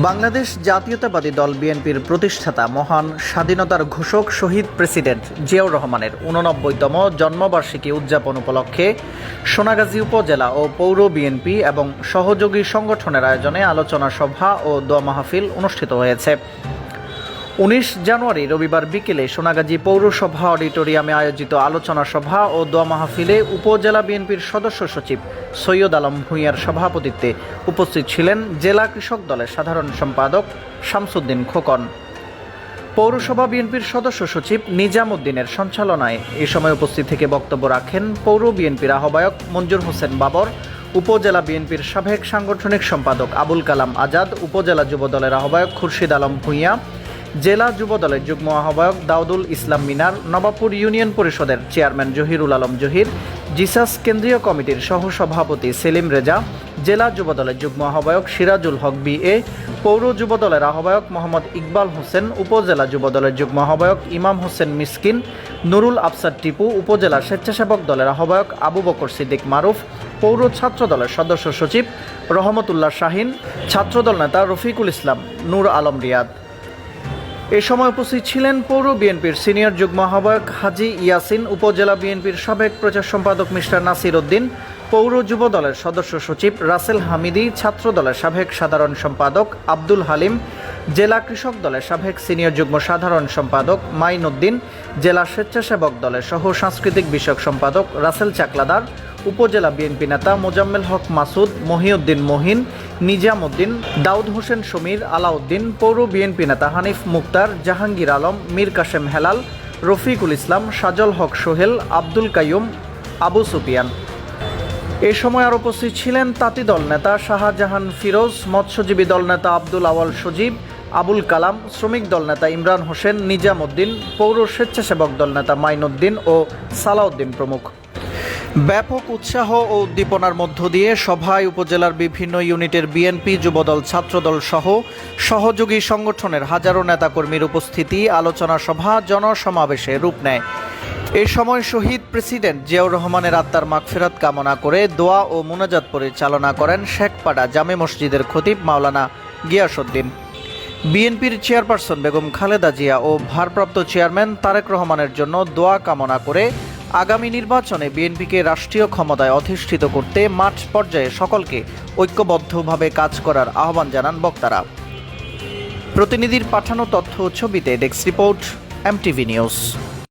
বাংলাদেশ জাতীয়তাবাদী দল বিএনপির প্রতিষ্ঠাতা মহান স্বাধীনতার ঘোষক শহীদ প্রেসিডেন্ট জিয়াউর রহমানের ৮৯তম জন্মবার্ষিকী উদযাপন উপলক্ষে সোনাগাজী উপজেলা ও পৌর বিএনপি এবং সহযোগী সংগঠনের আয়োজনে আলোচনা সভা ও দোয়া মাহফিল অনুষ্ঠিত হয়েছে। ১৯ জানুয়ারি রবিবার বিকেলে সোনাগাজী পৌরসভা অডিটোরিয়ামে আয়োজিত আলোচনা সভা ও দোয়া মাহফিলে উপজেলা বিএনপির সদস্য সচিব সৈয়দ আলম ভূঁইয়ার সভাপতিত্বে উপস্থিত ছিলেন জেলা কৃষক দলের সাধারণ সম্পাদক শামসুদ্দিন খোকন। পৌরসভা বিএনপির সদস্য সচিব নিজাম উদ্দিনের সঞ্চালনায় এ সময় উপস্থিত থেকে বক্তব্য রাখেন পৌর বিএনপির আহ্বায়ক মঞ্জুর হোসেন বাবর, উপজেলা বিএনপির সাবেক সাংগঠনিক সম্পাদক আবুল কালাম আজাদ, উপজেলা যুবদলের আহ্বায়ক খুরশিদ আলম ভূঁইয়া, জেলা যুবদলের যুগ্ম আহ্বায়ক দাউদুল ইসলাম মিনার, নবাবপুর ইউনিয়ন পরিষদের চেয়ারম্যান জহিরুল আলম জহির, জিসাস কেন্দ্রীয় কমিটির সহসভাপতি সেলিম রেজা, জেলা যুবদলের যুগ্ম আহ্বায়ক সিরাজুল হক BA, পৌর যুবদলের আহ্বায়ক মোহাম্মদ ইকবাল হোসেন, উপজেলা যুবদলের যুগ্ম আহ্বায়ক ইমাম হোসেন মিসকিন, নুরুল আফসার টিপু, উপজেলা স্বেচ্ছাসেবক দলের আহ্বায়ক আবু বকর সিদ্দিক মারুফ, পৌর ছাত্র দলের সদস্য সচিব রহমতুল্লাহ শাহিন, ছাত্রদল নেতা রফিকুল ইসলাম, নূর আলম রিয়াদ। এ সময় উপস্থিত ছিলেন পৌর বিএনপির সিনিয়র যুগ্ম আহ্বায়ক হাজি ইয়াসিন, উপজেলা বিএনপির সাবেক প্রচার সম্পাদক মিস্টার নাসির উদ্দিন, পৌর যুব দলের সদস্য সচিব রাসেল হামিদি, ছাত্র দলের সাবেক সাধারণ সম্পাদক আব্দুল হালিম, জেলা কৃষক দলের সাবেক সিনিয়র যুগ্ম সাধারণ সম্পাদক মাইন উদ্দিন, জেলা স্বেচ্ছাসেবক দলের সহ সাংস্কৃতিক বিষয়ক সম্পাদক রাসেল চাকলাদার, উপজেলা বিএনপি নেতা মোজাম্মেল হক মাসুদ, মহিউদ্দিন মহিন, নিজাম উদ্দিন, দাউদ হোসেন সমীর, আলাউদ্দিন, পৌর বিএনপি নেতা হানিফ মুক্তার, জাহাঙ্গীর আলম, মীর কাশেম হেলাল, রফিকুল ইসলাম, সাজল হক সোহেল, আব্দুল কাইয়ুম, আবু সুফিয়ান। এ সময় আর উপস্থিত ছিলেন তাঁতি দল নেতা শাহজাহান ফিরোজ, মৎস্যজীবী দল নেতা আব্দুল আওয়াল সজীব, আবুল কালাম, শ্রমিক দল নেতা ইমরান হোসেন, নিজাম উদ্দিন, পৌর স্বেচ্ছাসেবক দল নেতা মাইনুদ্দিন ও সালাউদ্দিন প্রমুখ। ব্যাপক উৎসাহ ও উদ্দীপনার মধ্য দিয়ে সভায় উপজেলার বিভিন্ন ইউনিটের বিএনপি, যুবদল, ছাত্রদল সহ সহযোগী সংগঠনের হাজারো নেতাকর্মীর উপস্থিতি আলোচনা সভা জনসমাবেশে রূপ নেয়। এ সময় শহীদ প্রেসিডেন্ট জিয়াউর রহমানের আত্মার মাগফিরাত কামনা করে দোয়া ও মুনাজাত পরিচালনা করেন শেখপাড়া জামে মসজিদের খতিব মাওলানা গিয়াসউদ্দিন। বিএনপির চেয়ারপারসন বেগম খালেদা জিয়া ও ভারপ্রাপ্ত চেয়ারম্যান তারেক রহমানের জন্য দোয়া কামনা করে আগামী নির্বাচনে বিএনপিকে রাষ্ট্রীয় ক্ষমতায় অধিষ্ঠিত করতে মাঠ পর্যায়ে সকলকে ঐক্যবদ্ধভাবে কাজ করার আহ্বান জানান বক্তারা। প্রতিনিধির পাঠানো তথ্য ও ছবিতে ডেস্ক রিপোর্ট, MTV নিউজ।